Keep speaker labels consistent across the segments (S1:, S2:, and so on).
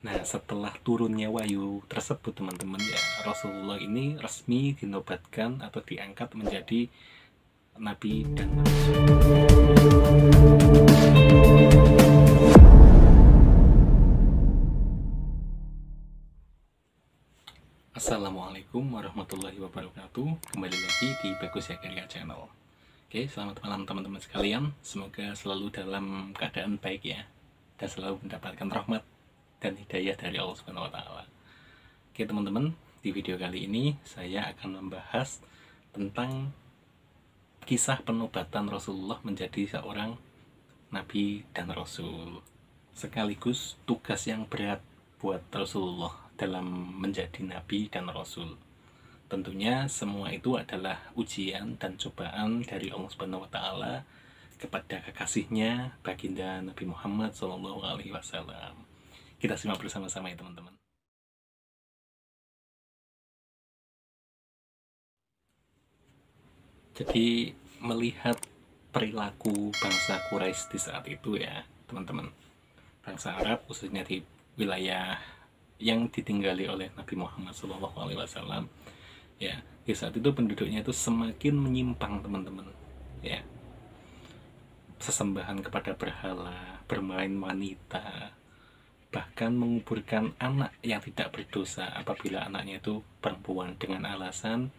S1: Nah, setelah turunnya wahyu tersebut teman-teman ya, Rasulullah ini resmi dinobatkan atau diangkat menjadi nabi dan rasul. Assalamualaikum warahmatullahi wabarakatuh. Kembali lagi di Bagus Ya Karya Channel. Oke, selamat malam teman-teman sekalian. Semoga selalu dalam keadaan baik ya, dan selalu mendapatkan rahmat dan hidayah dari Allah Subhanahu wa taala. Oke, teman-teman, di video kali ini saya akan membahas tentang kisah penobatan Rasulullah menjadi seorang nabi dan rasul. Sekaligus tugas yang berat buat Rasulullah dalam menjadi nabi dan rasul. Tentunya semua itu adalah ujian dan cobaan dari Allah Subhanahu wa taala kepada kekasihnya baginda Nabi Muhammad SAW. Kita simak bersama-sama ya teman-teman. Jadi melihat perilaku bangsa Quraisy di saat itu ya teman-teman, bangsa Arab khususnya di wilayah yang ditinggali oleh Nabi Muhammad SAW, ya di saat itu penduduknya itu semakin menyimpang teman-teman ya, sesembahan kepada berhala, bermain wanita, bahkan menguburkan anak yang tidak berdosa apabila anaknya itu perempuan dengan alasan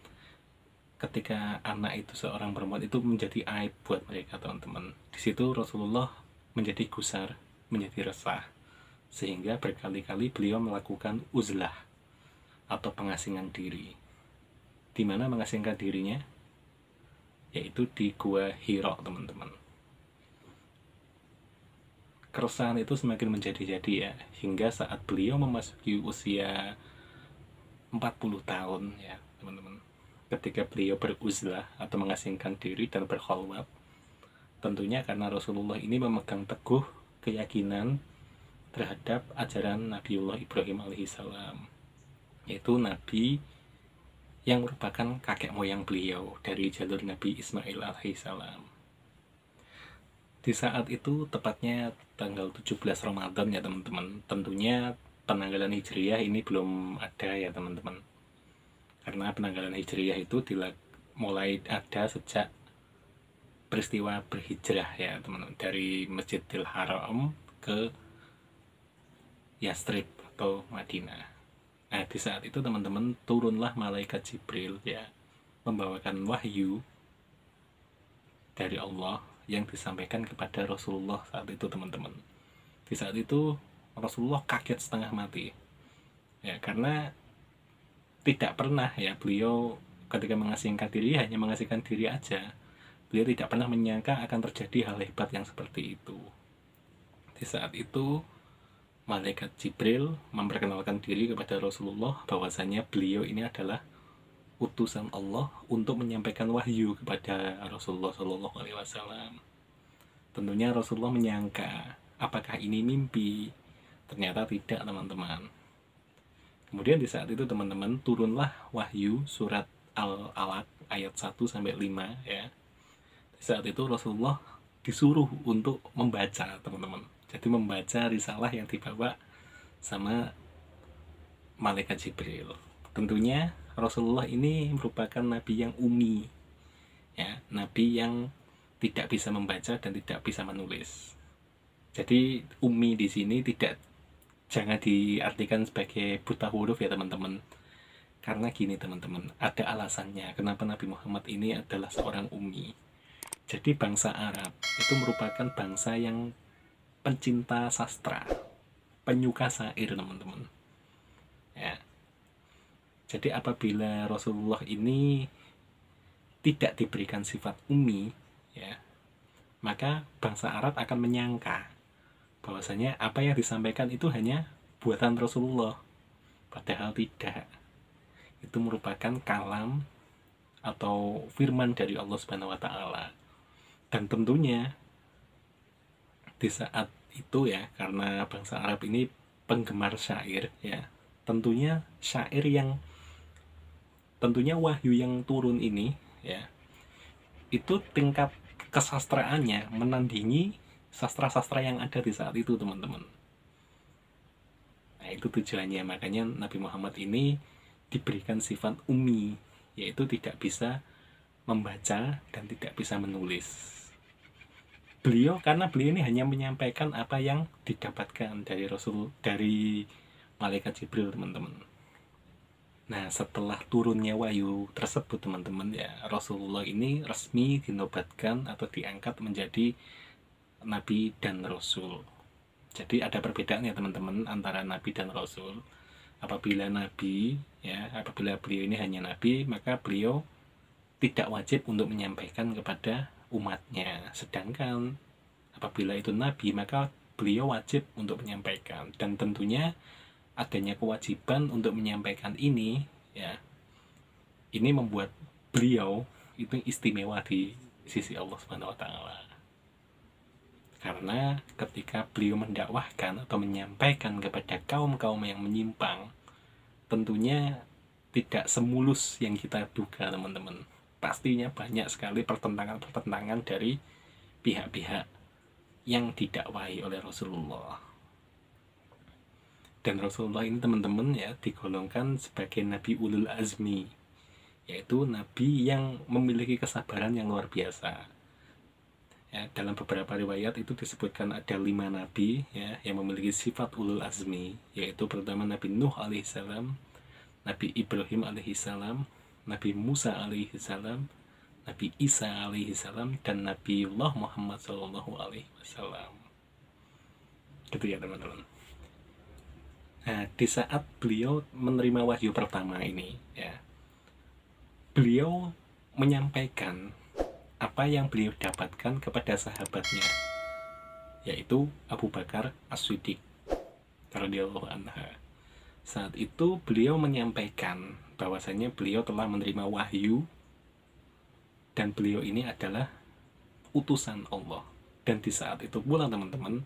S1: ketika anak itu seorang perempuan itu menjadi aib buat mereka teman-teman. Di situ Rasulullah menjadi gusar, menjadi resah, sehingga berkali-kali beliau melakukan uzlah atau pengasingan diri. Di mana mengasingkan dirinya? Yaitu di Gua Hira teman-teman. Keresahan itu semakin menjadi-jadi ya, hingga saat beliau memasuki usia 40 tahun ya teman-teman, ketika beliau beruzlah atau mengasingkan diri dan berkhalwat, tentunya karena Rasulullah ini memegang teguh keyakinan terhadap ajaran Nabiullah Ibrahim alaihissalam, yaitu nabi yang merupakan kakek moyang beliau dari jalur Nabi Ismail alaihissalam. Di saat itu tepatnya tanggal 17 Ramadan ya teman-teman. Tentunya penanggalan Hijriyah ini belum ada ya teman-teman, karena penanggalan Hijriyah itu mulai ada sejak peristiwa berhijrah ya teman-teman, dari Masjidil Haram ke Yastrib atau Madinah. Nah di saat itu teman-teman turunlah malaikat Jibril ya, membawakan wahyu dari Allah yang disampaikan kepada Rasulullah saat itu teman-teman. Di saat itu Rasulullah kaget setengah mati ya, karena tidak pernah ya beliau ketika mengasingkan diri hanya mengasingkan diri aja. Beliau tidak pernah menyangka akan terjadi hal hebat yang seperti itu. Di saat itu malaikat Jibril memperkenalkan diri kepada Rasulullah bahwasanya beliau ini adalah utusan Allah untuk menyampaikan wahyu kepada Rasulullah SAW. Tentunya Rasulullah menyangka apakah ini mimpi. Ternyata tidak teman-teman. Kemudian di saat itu teman-teman turunlah wahyu surat Al-Alaq ayat 1-5 ya. Di saat itu Rasulullah disuruh untuk membaca teman-teman. Jadi membaca risalah yang dibawa sama malaikat Jibril. Tentunya Rasulullah ini merupakan nabi yang ummi ya, nabi yang tidak bisa membaca dan tidak bisa menulis. Jadi ummi di sini jangan diartikan sebagai buta huruf ya teman-teman. Karena gini teman-teman, ada alasannya kenapa Nabi Muhammad ini adalah seorang ummi. Jadi bangsa Arab itu merupakan bangsa yang pencinta sastra, penyuka syair teman-teman ya. Jadi apabila Rasulullah ini tidak diberikan sifat ummi ya, maka bangsa Arab akan menyangka bahwasanya apa yang disampaikan itu hanya buatan Rasulullah, padahal tidak. Itu merupakan kalam atau firman dari Allah Subhanahu wa taala. Dan tentunya di saat itu ya, karena bangsa Arab ini penggemar syair ya, tentunya wahyu yang turun ini ya, itu tingkat kesastraannya menandingi sastra-sastra yang ada di saat itu teman-teman. Nah itu tujuannya. Makanya Nabi Muhammad ini diberikan sifat ummi, yaitu tidak bisa membaca dan tidak bisa menulis. Karena beliau ini hanya menyampaikan apa yang didapatkan dari malaikat Jibril, teman-teman. Nah, setelah turunnya wahyu tersebut, teman-teman, ya, Rasulullah ini resmi dinobatkan atau diangkat menjadi nabi dan rasul. Jadi ada perbedaan ya, teman-teman, antara nabi dan rasul. Apabila beliau ini hanya nabi, maka beliau tidak wajib untuk menyampaikan kepada umatnya. Sedangkan apabila itu nabi, maka beliau wajib untuk menyampaikan. Dan tentunya adanya kewajiban untuk menyampaikan ini, ya, ini membuat beliau itu istimewa di sisi Allah Subhanahu wa taala. Karena ketika beliau mendakwahkan atau menyampaikan kepada kaum-kaum yang menyimpang, tentunya tidak semulus yang kita duga, teman-teman. Pastinya banyak sekali pertentangan dari pihak-pihak yang didakwahi oleh Rasulullah. Dan Rasulullah ini, teman-teman, ya, digolongkan sebagai Nabi Ulul Azmi, yaitu Nabi yang memiliki kesabaran yang luar biasa. Ya, dalam beberapa riwayat itu disebutkan ada 5 nabi, ya, yang memiliki sifat Ulul Azmi, yaitu pertama Nabi Nuh alaihissalam, Nabi Ibrahim alaihissalam, Nabi Musa alaihissalam, Nabi Isa alaihissalam, dan Nabiullah Muhammad sallallahu alaihi wasallam. Gitu ya, teman-teman. Nah, di saat beliau menerima wahyu pertama ini, ya, beliau menyampaikan apa yang beliau dapatkan kepada sahabatnya, yaitu Abu Bakar As-Siddiq radhiyallahu anha. Saat itu beliau menyampaikan bahwasanya beliau telah menerima wahyu dan beliau ini adalah utusan Allah. Dan di saat itu pula, teman-teman,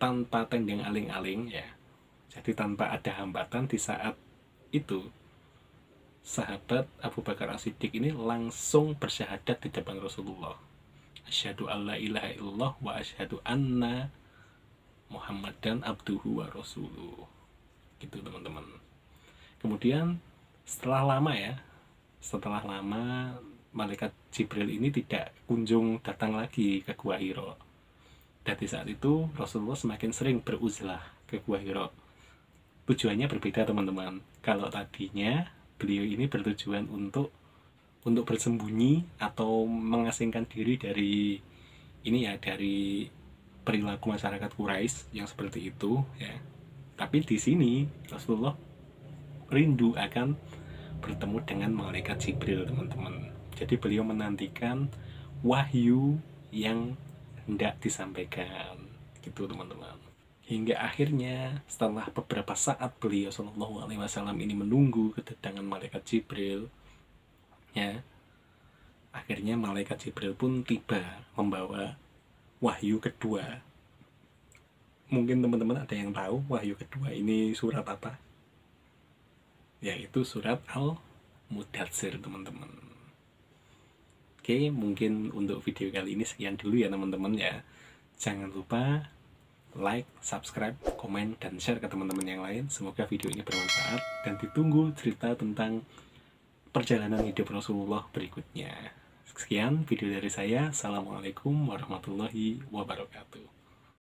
S1: tanpa tendang aling-aling, ya, jadi tanpa ada hambatan, di saat itu sahabat Abu Bakar As-Siddiq ini langsung bersyahadat di depan Rasulullah. Asyhadu alla ilaha illallah wa asyhadu anna Muhammadan abduhu wa rasuluh. Gitu, teman-teman. Kemudian setelah lama malaikat Jibril ini tidak kunjung datang lagi ke Gua Hira. Dan di saat itu Rasulullah semakin sering beruzlah ke Gua Hira. Tujuannya berbeda, teman-teman. Kalau tadinya beliau ini bertujuan untuk bersembunyi atau mengasingkan diri dari perilaku masyarakat Quraisy yang seperti itu, ya. Tapi di sini Rasulullah rindu akan bertemu dengan malaikat Jibril, teman-teman. Jadi beliau menantikan wahyu yang hendak disampaikan, gitu, teman-teman. Hingga akhirnya setelah beberapa saat beliau Shallallahu Alaihi Wasallam ini menunggu kedatangan malaikat Jibril, ya, akhirnya malaikat Jibril pun tiba membawa wahyu kedua. Mungkin teman-teman ada yang tahu wahyu kedua ini surat apa? Yaitu surat Al-Mudatsir, teman-teman. Oke, mungkin untuk video kali ini sekian dulu ya, teman-teman, ya. Jangan lupa like, subscribe, komen, dan share ke teman-teman yang lain. Semoga video ini bermanfaat dan ditunggu cerita tentang perjalanan hidup Rasulullah berikutnya. Sekian video dari saya. Assalamualaikum warahmatullahi wabarakatuh.